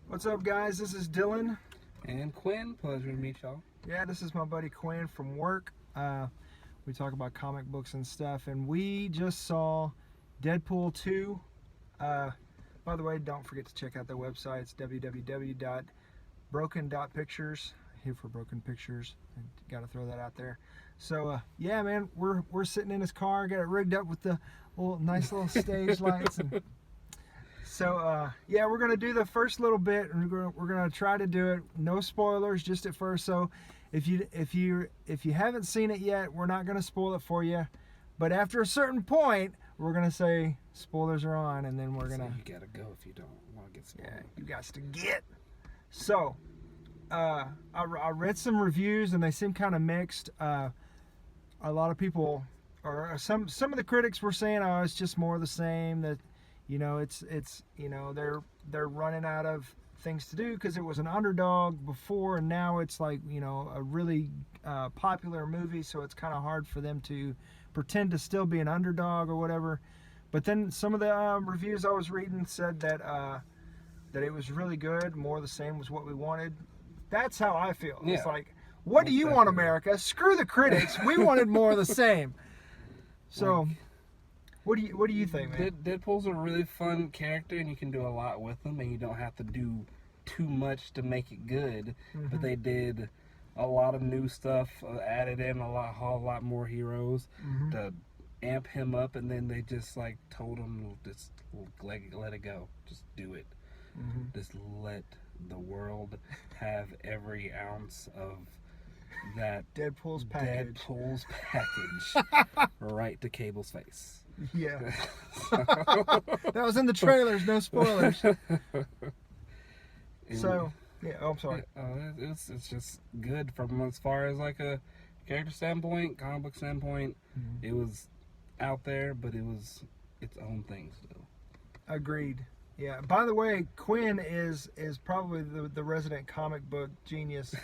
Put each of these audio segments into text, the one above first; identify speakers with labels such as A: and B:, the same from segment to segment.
A: What's up, guys? This is Dylan.
B: And Quinn, pleasure to meet y'all.
A: Yeah, this is my buddy Quinn from work. We talk about comic books and stuff, and we just saw Deadpool 2. By the way, don't forget to check out their website. It's www.broken.pictures. Here for Broken Pictures. Got to throw that out there. So, yeah, man, we're sitting in his car, got it rigged up with the nice little stage lights. And so, yeah, we're going to do the first little bit, and we're gonna try to do it. No spoilers, just at first. So, if you haven't seen it yet, we're not going to spoil it for you. But after a certain point, we're going to say spoilers are on, and then we're going to...
B: You got to go if you don't want to get spoiled.
A: Yeah, you got to get. So, I read some reviews, and they seem kind of mixed. A lot of people, or some of the critics were saying, oh, it's just more of the same, that, you know, it's you know, they're running out of things to do because it was an underdog before, and now it's like, you know, a really popular movie, so it's kind of hard for them to pretend to still be an underdog or whatever. But then some of the reviews I was reading said that it was really good, more of the same was what we wanted. That's how I feel.
B: Yeah.
A: It's like, what do you want, America? Screw the critics. We wanted more of the same. So, what do you think, man?
B: Deadpool's a really fun character, and you can do a lot with him, and you don't have to do too much to make it good.
A: Mm-hmm.
B: But they did a lot of new stuff, added in a lot more heroes
A: Mm-hmm.
B: to amp him up, and then they just like told him, just let it go, just do it.
A: Mm-hmm.
B: Just let the world have every ounce of that
A: Deadpool's package.
B: Right to Cable's face.
A: Yeah. That was in the trailers, no spoilers. So, yeah, oh, I'm sorry.
B: It's just good from as far as like a character standpoint, comic book standpoint.
A: Mm-hmm.
B: It was out there, but it was its own thing still.
A: Agreed. Yeah. By the way, Quinn is probably the resident comic book genius,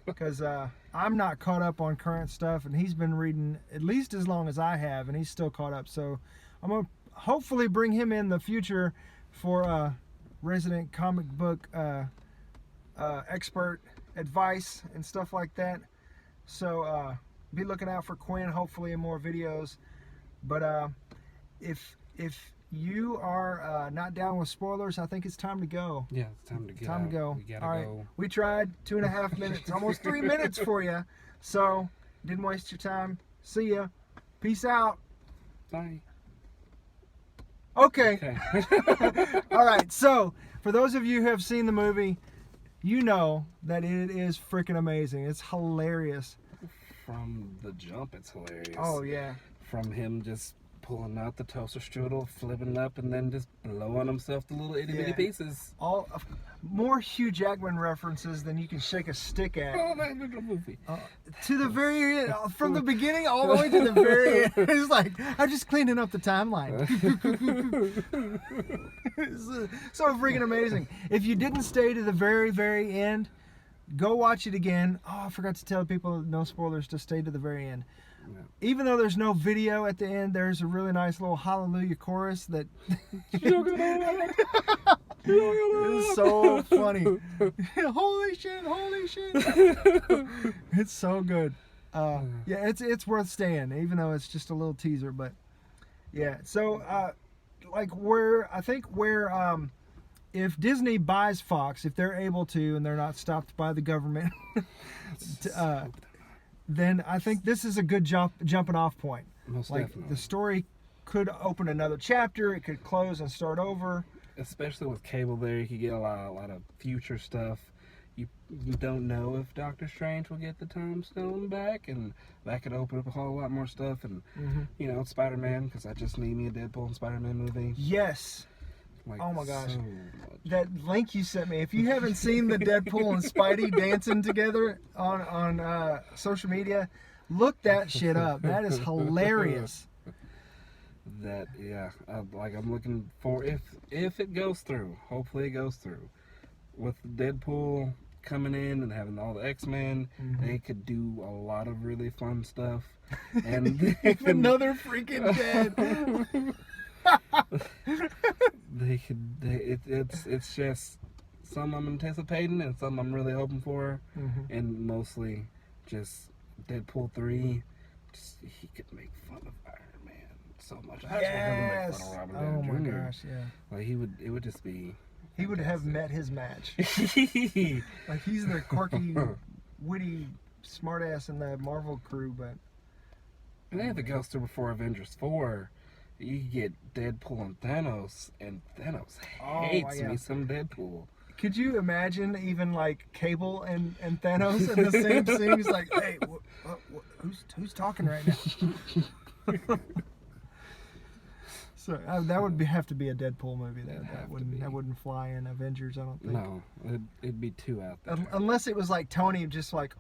A: because I'm not caught up on current stuff, and he's been reading at least as long as I have, and he's still caught up. So I'm gonna hopefully bring him in the future for resident comic book expert advice and stuff like that. So be looking out for Quinn, hopefully in more videos. But if you are not down with spoilers, I think it's time to go.
B: Yeah, it's time to get
A: Time
B: out.
A: to go.
B: We gotta
A: All right.
B: go.
A: We tried 2.5 minutes, almost 3 minutes for you. So, didn't waste your time. See ya. Peace out.
B: Bye.
A: Okay. All right. So, for those of you who have seen the movie, you know that it is freaking amazing. It's hilarious.
B: From the jump, it's hilarious.
A: Oh, yeah.
B: From him just pulling out the toaster strudel, flipping it up, and then just blowing himself to little itty bitty
A: Yeah.
B: pieces.
A: All more Hugh Jackman references than you can shake a stick at.
B: Oh, that little movie.
A: To the very end, from the beginning all the way to the very end. It's like, I'm just cleaning up the timeline. It's so freaking amazing. If you didn't stay to the very, very end, go watch it again. Oh, I forgot to tell people, no spoilers, to stay to the very end.
B: Yeah.
A: Even though there's no video at the end, there's a really nice little hallelujah chorus that is so funny. Holy shit, holy shit. It's so good. Yeah, it's worth staying, even though it's just a little teaser. But yeah, so if Disney buys Fox, if they're able to, and they're not stopped by the government, then I think this is a good jumping off point.
B: Most
A: like
B: definitely.
A: the story could open another chapter, it could close and start over.
B: Especially with Cable there, you could get a lot of future stuff. You don't know if Doctor Strange will get the Time Stone back, and that could open up a whole lot more stuff. And you know, Spider-Man, because I just need me a Deadpool and Spider-Man movie.
A: Yes.
B: Like,
A: Oh my gosh.
B: so much.
A: That link you sent me, if you haven't seen the Deadpool and Spidey dancing together on social media, look that shit up. That is hilarious.
B: That, yeah, I'm looking for, if it goes through, hopefully it goes through, with Deadpool coming in and having all the X-Men, they could do a lot of really fun stuff. And
A: Another freaking dead.
B: it's just some I'm anticipating and some I'm really hoping for,
A: Mhm.
B: and mostly just Deadpool 3. Just, he could make fun of Iron Man so much. I just want him to make fun of Robert Downey
A: Oh my
B: Jr.
A: gosh, yeah.
B: Like it would just be.
A: He would have
B: fantastic.
A: met his match. Like he's the quirky, witty, smartass in the Marvel crew, but
B: And then if it goes through before Avengers 4, you get Deadpool and Thanos hates
A: yeah.
B: me some Deadpool.
A: Could you imagine even like Cable and Thanos in the same scene? He's like, hey, who's talking right now? So that would have to be a Deadpool movie. That wouldn't fly in Avengers, I don't think.
B: No, it'd be too out there.
A: Unless it was like Tony, just like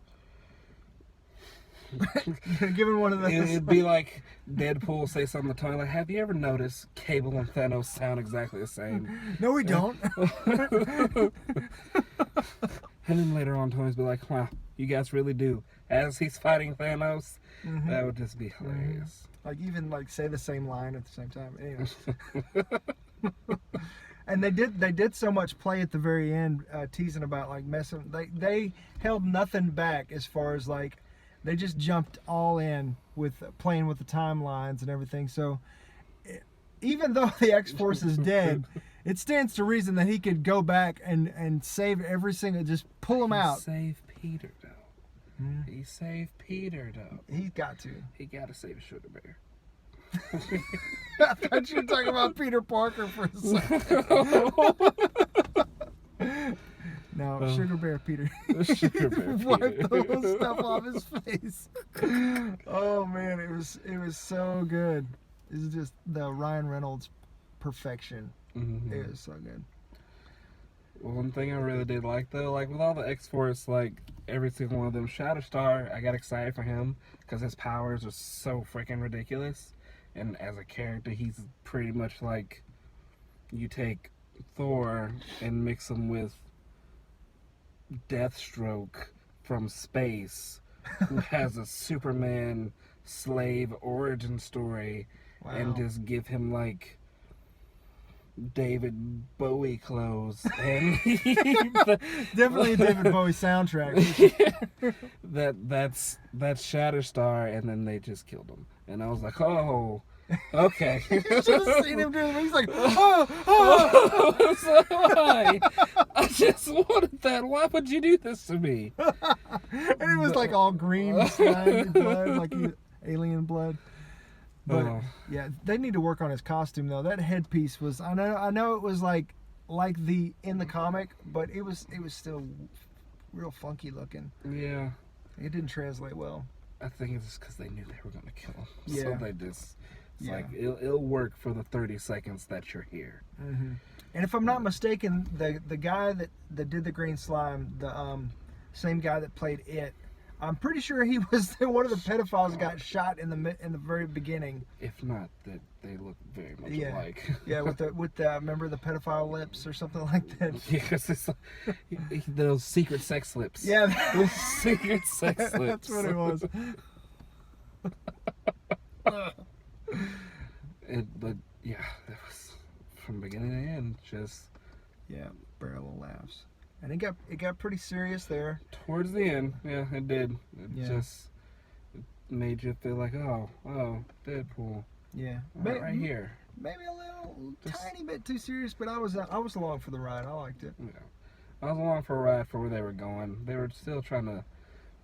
A: giving one of those.
B: It'd be like Deadpool say something to Tony like, "Have you ever noticed Cable and Thanos sound exactly the same?"
A: No, we don't.
B: And then later on, Tony's be like, "Wow, you guys really do." As he's fighting Thanos, that would just be hilarious.
A: Like even like say the same line at the same time. Anyway. And they did so much play at the very end, teasing about like messing. They held nothing back as far as like they just jumped all in with playing with the timelines and everything. So even though the X-Force is dead, it stands to reason that he could go back and save every single, just pull them out.
B: Save Peter though. He saved Peter though.
A: He's got to.
B: He gotta save Sugar Bear.
A: I thought you were talking about Peter Parker for a second. No, Sugar Bear Peter.
B: Sugar Bear Peter.
A: Wiped the little stuff off his face. Oh man, it was so good. It was just the Ryan Reynolds perfection. It was so good.
B: Well, one thing I really did like though, like with all the X-Force, like every single one of them, Shatterstar, I got excited for him because his powers are so freaking ridiculous. And as a character, he's pretty much like you take Thor and mix him with Deathstroke from space, who has a Superman slave origin story, and just give him like David Bowie clothes and
A: Definitely a David Bowie soundtrack.
B: that's Shatterstar, and then they just killed him, and I was like, oh, okay.
A: You should have seen him doing it. He's like,
B: So why? I just wanted that. Why would you do this to me?
A: And it was like all green slimy blood, like alien blood. But yeah, they need to work on his costume though. That headpiece was I know it was like the in the comic, but it was still real funky looking.
B: Yeah.
A: It didn't translate well.
B: I think it's because they knew they were going to kill him.
A: Yeah.
B: So they just like it'll work for the 30 seconds that you're here.
A: And if I'm not mistaken, the guy that did the green slime, the same guy that played it, I'm pretty sure he was one of the pedophiles that got shot in the very beginning.
B: If not, that they look very much alike.
A: Yeah, with the remember the pedophile lips or something like that.
B: Yes, it's those secret sex lips.
A: Yeah,
B: those secret sex lips.
A: That's what it was.
B: But yeah, that was from beginning to end. Just
A: barrel of laughs. And it got pretty serious there.
B: Towards the end, yeah, it did. It just made you feel like, oh, Deadpool.
A: Yeah,
B: right here.
A: Maybe a little tiny bit too serious, but I was along for the ride. I liked it.
B: Yeah, I was along for a ride for where they were going. They were still trying to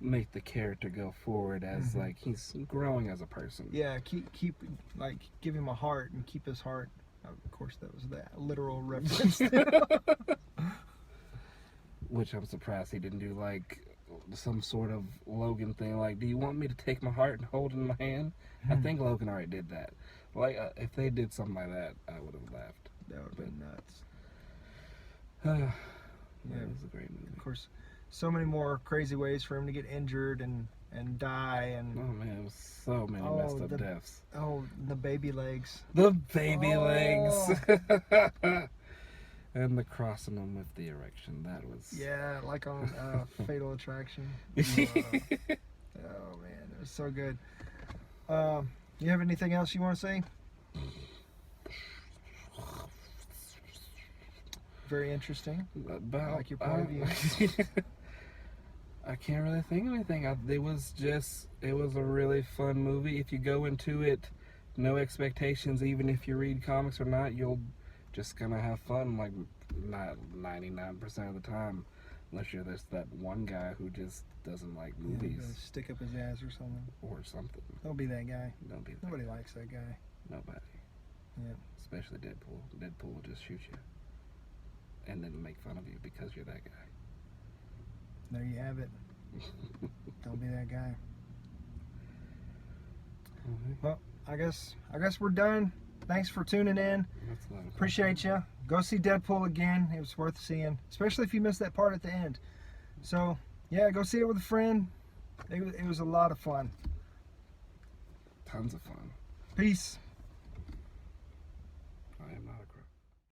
B: make the character go forward as like he's growing as a person.
A: Yeah, keep like give him a heart and keep his heart. Of course, that was that literal reference.
B: Which I'm surprised he didn't do like some sort of Logan thing. Like, do you want me to take my heart and hold it in my hand? I think Logan already did that. Like, if they did something like that, I would have laughed.
A: That would have been nuts.
B: Yeah, it was a great movie.
A: Of course, so many more crazy ways for him to get injured and die and.
B: Oh man, it was so many messed up deaths.
A: Oh, the baby legs.
B: The baby legs. And the crossing them with the erection. That was...
A: Yeah, like on Fatal Attraction. Oh, man, it was so good. You have anything else you want to say? very interesting.
B: About,
A: I like your point of view.
B: I can't really think of anything. It was a really fun movie. If you go into it, no expectations, even if you read comics or not, you'll just gonna have fun, like not 99% of the time, unless you're that one guy who just doesn't like movies.
A: Yeah, stick up his ass or something.
B: Or something.
A: Don't be that guy.
B: Don't be that
A: Nobody
B: guy.
A: likes that guy.
B: Nobody.
A: Yeah.
B: Especially Deadpool. Deadpool will just shoot you. And then make fun of you because you're that guy.
A: There you have it. Don't be that guy. Well, I guess we're done. Thanks for tuning in. Appreciate you. Go see Deadpool again. It was worth seeing, especially if you missed that part at the end. So, yeah, go see it with a friend. It was a lot of fun.
B: Tons of fun.
A: Peace.